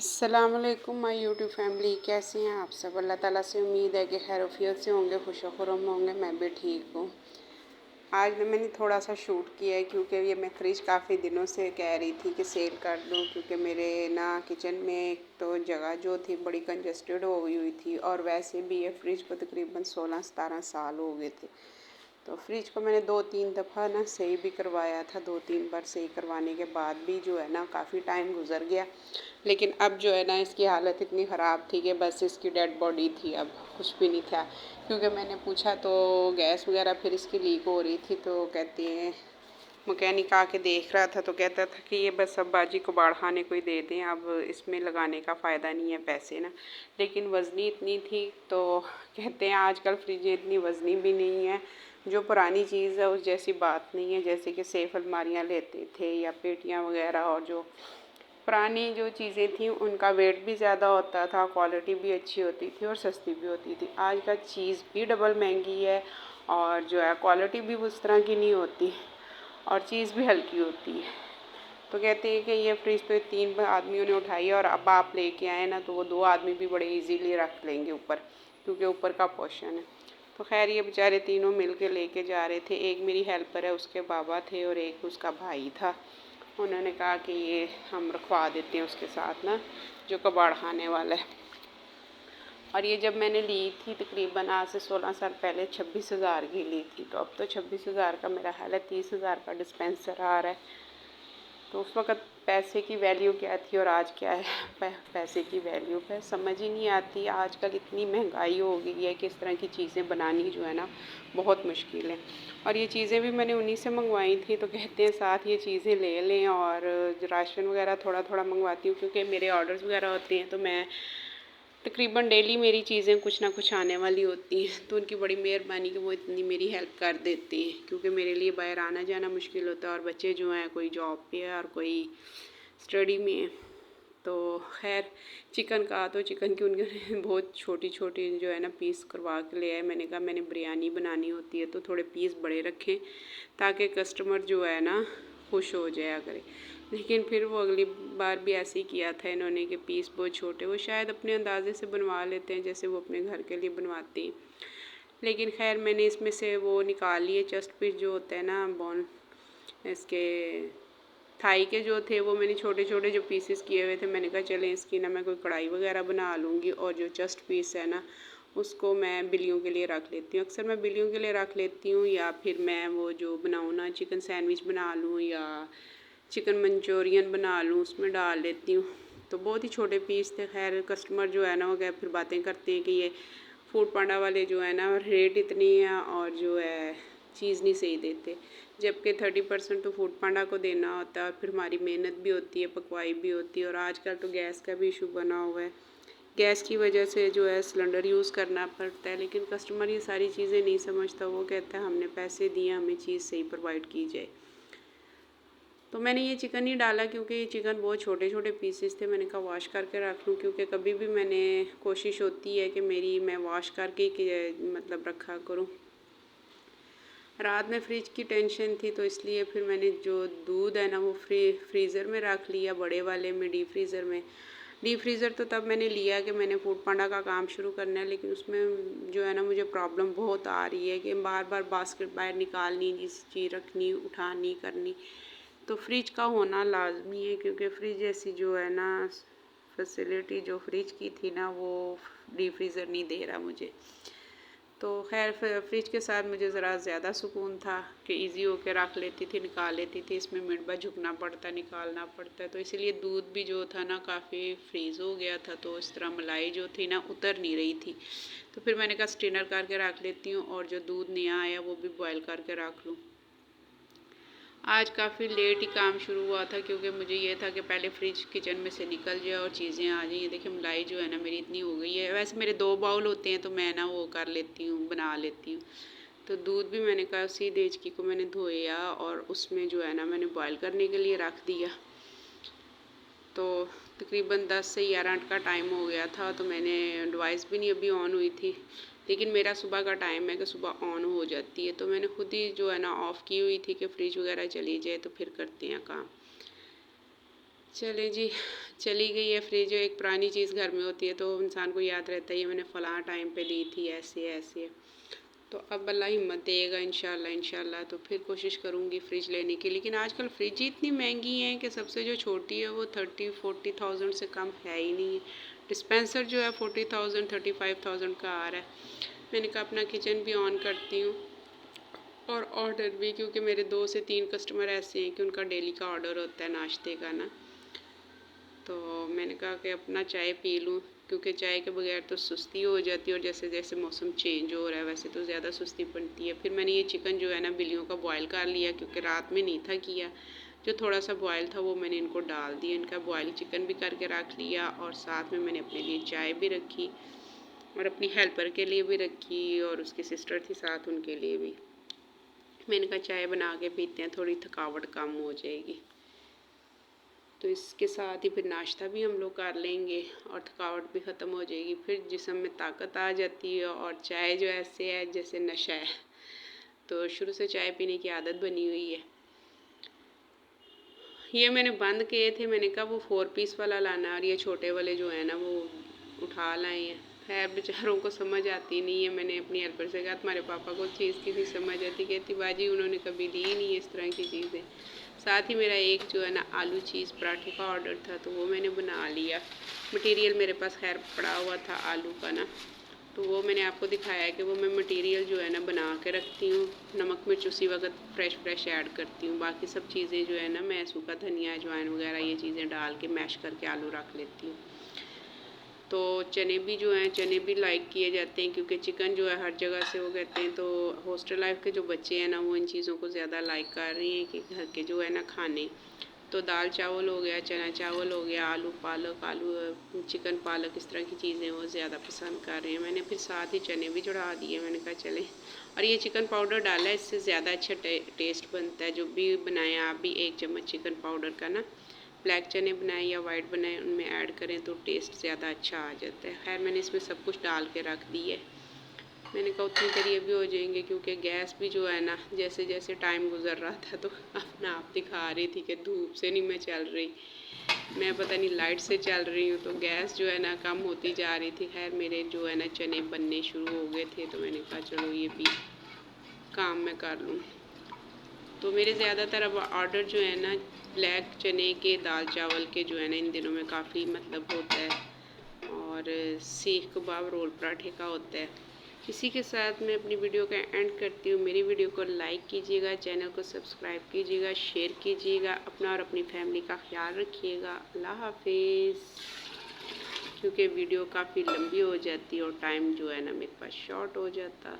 अस्सलामुअलैकुम my YouTube family, कैसे हैं आप सब। अल्लाह ताला से उम्मीद है कि खैरियत से होंगे, खुश खुर्रम होंगे। मैं भी ठीक हूँ। आज मैंने थोड़ा सा शूट किया है क्योंकि ये मैं फ्रिज काफ़ी दिनों से कह रही थी कि सेल कर दूँ, क्योंकि मेरे ना किचन में एक तो जगह जो थी बड़ी कंजस्टेड हो गई हुई थी, और वैसे भी ये फ्रिज को तकरीबन 16-17 साल हो गए थे। तो फ्रिज को मैंने 2-3 दफ़ा ना सही भी करवाया था। 2-3 बार सही करवाने के बाद भी जो है ना काफ़ी टाइम गुजर गया, लेकिन अब जो है ना इसकी हालत इतनी ख़राब थी कि बस इसकी डेड बॉडी थी, अब कुछ भी नहीं था। क्योंकि मैंने पूछा तो गैस वगैरह फिर इसकी लीक हो रही थी, तो कहती हैं मकैनिक आके देख रहा था तो कहता था कि ये बस अब बाजी को बाढ़ाने को ही दे दें, अब इसमें लगाने का फ़ायदा नहीं है पैसे ना। लेकिन वज़नी इतनी थी, तो कहते हैं आजकल फ्रिजें इतनी वज़नी भी नहीं है। जो पुरानी चीज़ है उस जैसी बात नहीं है, जैसे कि सेफ अलमारियाँ लेते थे या पेटियाँ वगैरह, और जो पुरानी जो चीज़ें थी उनका वेट भी ज़्यादा होता था, क्वालिटी भी अच्छी होती थी और सस्ती भी होती थी। आज का चीज़ भी डबल महंगी है, और जो है क्वालिटी भी उस तरह की नहीं होती, और चीज़ भी हल्की होती है। तो कहते हैं कि ये फ्रिज तो 3 आदमियों ने उठाई है, और अब आप लेके आए ना तो वो 2 आदमी भी बड़े इजीली रख लेंगे ऊपर, क्योंकि ऊपर का पोर्शन है। तो खैर ये बेचारे तीनों मिल के लेके जा रहे थे। एक मेरी हेल्पर है, उसके बाबा थे, और एक उसका भाई था। उन्होंने कहा कि ये हम रखवा देते हैं उसके साथ ना, जो कबाड़ खाने वाला है। और ये जब मैंने ली थी तकरीबन आज से 16 साल पहले 26,000 की ली थी, तो अब तो 26,000 का मेरा ख्याल है 30,000 का डिस्पेंसर आ रहा है। तो उस वक़्त पैसे की वैल्यू क्या थी और आज क्या है पैसे की वैल्यू पे समझ ही नहीं आती। आजकल इतनी महंगाई हो गई है कि इस तरह की चीज़ें बनानी जो है ना बहुत मुश्किल है। और ये चीज़ें भी मैंने उन्हीं से मंगवाई थी, तो कहते हैं साथ ये चीज़ें ले लें, और राशन वगैरह थोड़ा थोड़ा मंगवाती हूँ क्योंकि मेरे ऑर्डर्स वगैरह होते हैं, तो मैं तकरीबन डेली मेरी चीज़ें कुछ ना कुछ आने वाली होती हैं। तो उनकी बड़ी मेहरबानी कि वो इतनी मेरी हेल्प कर देते हैं, क्योंकि मेरे लिए बाहर आना जाना मुश्किल होता है, और बच्चे जो हैं कोई जॉब पे है और कोई स्टडी में है। तो खैर चिकन का तो चिकन की उनके बहुत छोटी छोटी जो है ना पीस करवा के ले आए। मैंने कहा मैंने बिरयानी बनानी होती है तो थोड़े पीस बड़े रखें, ताकि कस्टमर जो है ना खुश हो जाया करे। लेकिन फिर वो अगली बार भी ऐसे ही किया था इन्होंने कि पीस बहुत छोटे, वो शायद अपने अंदाजे से बनवा लेते हैं जैसे वो अपने घर के लिए बनवाते हैं। लेकिन खैर मैंने इसमें से वो निकाल लिए चेस्ट पीस जो होता है ना बोन, इसके थाई के जो थे वो मैंने छोटे छोटे जो पीसेस किए हुए थे। मैंने कहा चलें इसकी ना मैं कोई कढ़ाई वगैरह बना लूँगी, और जो चेस्ट पीस है ना उसको मैं बिल्लियों के लिए रख लेती हूँ। अक्सर मैं बिल्लियों के लिए रख लेती हूँ, या फिर मैं वो जो बनाऊँ ना चिकन सैंडविच बना लूँ या चिकन मंचूरियन बना लूँ उसमें डाल लेती हूँ। तो बहुत ही छोटे पीस थे। खैर कस्टमर जो है ना वो क्या फिर बातें करते हैं कि ये फूड पांडा वाले जो है ना रेट इतनी है और जो है चीज़ नहीं सही देते, जबकि 30% तो फूड पांडा को देना होता है, और फिर हमारी मेहनत भी होती है, पकवाई भी होती है। और आजकल तो गैस का भी इशू बना हुआ है, गैस की वजह से जो है सिलेंडर यूज़ करना पड़ता है। लेकिन कस्टमर ये सारी चीज़ें नहीं समझता, वो कहता है हमने पैसे दिए, हमें चीज़ सही प्रोवाइड की जाए। तो मैंने ये चिकन नहीं डाला क्योंकि ये चिकन बहुत छोटे छोटे पीसेस थे। मैंने कहा वॉश करके रख लूँ, क्योंकि कभी भी मैंने कोशिश होती है कि मैं वॉश करके ही मतलब रखा करूँ। रात में फ्रिज की टेंशन थी, तो इसलिए फिर मैंने जो दूध है ना वो फ्रीज़र में रख लिया, बड़े वाले में डीप फ्रीज़र में। डीप फ्रीज़र तो तब मैंने लिया कि मैंने फूड पांडा का काम शुरू करना है, लेकिन उसमें जो है ना मुझे प्रॉब्लम बहुत आ रही है कि बार बार बास्केट बाहर निकालनी, चीज़ रखनी, उठानी, करनी। तो फ्रिज का होना लाजमी है, क्योंकि फ्रिज जैसी जो है ना फैसिलिटी जो फ्रिज की थी ना वो डीप फ्रीज़र नहीं दे रहा मुझे। तो खैर फ्रिज के साथ मुझे ज़रा ज़्यादा सुकून था कि इजी होके रख लेती थी, निकाल लेती थी। इसमें मिनट भर झुकना पड़ता, निकालना पड़ता है, तो इसीलिए दूध भी जो था ना काफ़ी फ्रीज़ हो गया था। तो इस तरह मलाई जो थी ना उतर नहीं रही थी। तो फिर मैंने कहा स्ट्रेनर करके रख लेती हूँ, और जो दूध नया आया वो भी बॉयल करके रख लूँ। आज काफ़ी लेट ही काम शुरू हुआ था, क्योंकि मुझे ये था कि पहले फ्रिज किचन में से निकल जाए और चीज़ें आ जाएँ। देखिए मलाई जो है ना मेरी इतनी हो गई है। वैसे मेरे 2 बाउल होते हैं तो मैं ना वो कर लेती हूँ, बना लेती हूँ। तो दूध भी मैंने कहा उसी देचकी को मैंने धोया, और उसमें जो है ना मैंने बॉयल करने के लिए रख दिया। तो तकरीबन 10 से 11 का टाइम हो गया था, तो मैंने डिवाइस भी नहीं अभी ऑन हुई थी, लेकिन मेरा सुबह का टाइम है कि सुबह ऑन हो जाती है। तो मैंने खुद ही जो है ना ऑफ़ की हुई थी कि फ्रिज वगैरह चली जाए तो फिर करते हैं काम। चले जी, चली गई है फ्रिज। एक पुरानी चीज़ घर में होती है तो इंसान को याद रहता है ये मैंने फ़लाँ टाइम पे ली थी, ऐसे ऐसे। तो अब अल्लाह हिम्मत देगा इंशाल्लाह इंशाल्लाह, तो फिर कोशिश करूँगी फ्रिज लेने की। लेकिन आजकल फ्रिज ही इतनी महंगी हैं कि सबसे जो छोटी है वो 30-40,000 से कम है ही नहीं है। डिस्पेंसर जो है 40,000 35,000 का आ रहा है। मैंने कहा अपना किचन भी ऑन करती हूँ और ऑर्डर भी, क्योंकि मेरे 2 से 3 कस्टमर ऐसे हैं कि उनका डेली का ऑर्डर होता है नाश्ते का ना। तो मैंने कहा कि अपना चाय पी लूँ, क्योंकि चाय के बगैर तो सुस्ती हो जाती है और जैसे जैसे मौसम चेंज हो रहा है वैसे तो ज़्यादा सुस्ती बनती है। फिर मैंने ये चिकन जो है ना बिल्लियों का बॉयल कर लिया, क्योंकि रात में नहीं था किया। जो थोड़ा सा बॉयल था वो मैंने इनको डाल दिया। इनका बॉयल चिकन भी करके रख लिया और साथ में मैंने अपने लिए चाय भी रखी और अपनी हेल्पर के लिए भी रखी और उसकी सिस्टर थी साथ, उनके लिए भी। मैंने कहा चाय बना के पीते हैं, थोड़ी थकावट कम हो जाएगी। तो इसके साथ ही फिर नाश्ता भी हम लोग कर लेंगे और थकावट भी ख़त्म हो जाएगी। फिर जिस्म में ताकत आ जाती है और चाय जो ऐसे है जैसे नशा है। तो शुरू से चाय पीने की आदत बनी हुई है। ये मैंने बंद किए थे, मैंने कहा वो 4 पीस वाला लाना और ये छोटे वाले जो है ना वो उठा लाए हैं। खैर बेचारों को समझ आती नहीं है। मैंने अपनी हेल्पर से कहा तुम्हारे पापा को चीज़ की नहीं समझ आती, कहती बाजी उन्होंने कभी ली नहीं है इस तरह की चीज़ें। साथ ही मेरा एक जो है ना आलू चीज़ पराठे का ऑर्डर था तो वो मैंने बना लिया। मटेरियल मेरे पास खैर पड़ा हुआ था आलू का ना, तो वो मैंने आपको दिखाया है कि वो मैं मटेरियल जो है ना बना के रखती हूँ। नमक मिर्च उसी वक्त फ्रेश ऐड करती हूँ। बाकी सब चीज़ें जो है ना मैं सूखा धनिया अजवाइन वगैरह ये चीज़ें डाल के मैश करके आलू रख लेती हूँ। तो चने भी जो हैं चने भी लाइक किए जाते हैं, क्योंकि चिकन जो है हर जगह से वो कहते हैं। तो हॉस्टल लाइफ के जो बच्चे हैं ना वो इन चीज़ों को ज़्यादा लाइक कर रहे हैं कि घर के जो है ना खाने। तो दाल चावल हो गया, चना चावल हो गया, आलू पालक, आलू चिकन पालक, इस तरह की चीज़ें वो ज़्यादा पसंद कर रहे हैं। मैंने फिर साथ ही चने भी चढ़ा दिए। मैंने कहा चलें, और ये चिकन पाउडर डाला है, इससे ज़्यादा अच्छा टेस्ट बनता है। जो भी बनाएं आप भी 1 चम्मच चिकन पाउडर का ना, ब्लैक चने बनाएं या वाइट बनाएं उनमें ऐड करें तो टेस्ट ज़्यादा अच्छा आ जाता है। खैर मैंने इसमें सब कुछ डाल के रख दी है। मैंने कहा उतनी देर ये भी हो जाएंगे, क्योंकि गैस भी जो है ना जैसे जैसे टाइम गुजर रहा था तो अपना आप दिखा रही थी कि धूप से नहीं मैं चल रही, मैं पता नहीं लाइट से चल रही हूँ। तो गैस जो है ना कम होती जा रही थी। खैर मेरे जो है ना चने बनने शुरू हो गए थे तो मैंने कहा चलो ये भी काम मैं कर लूँ। तो मेरे ज़्यादातर अब ऑर्डर जो है ना ब्लैक चने के, दाल चावल के जो है ना इन दिनों में काफ़ी मतलब होता है, और सीख कबाब रोल पराठे का होता है। इसी के साथ मैं अपनी वीडियो का एंड करती हूँ। मेरी वीडियो को लाइक कीजिएगा, चैनल को सब्सक्राइब कीजिएगा, शेयर कीजिएगा, अपना और अपनी फैमिली का ख्याल रखिएगा। अल्लाह हाफिज़। क्योंकि वीडियो काफ़ी लंबी हो जाती है और टाइम जो है ना मेरे पास शॉर्ट हो जाता।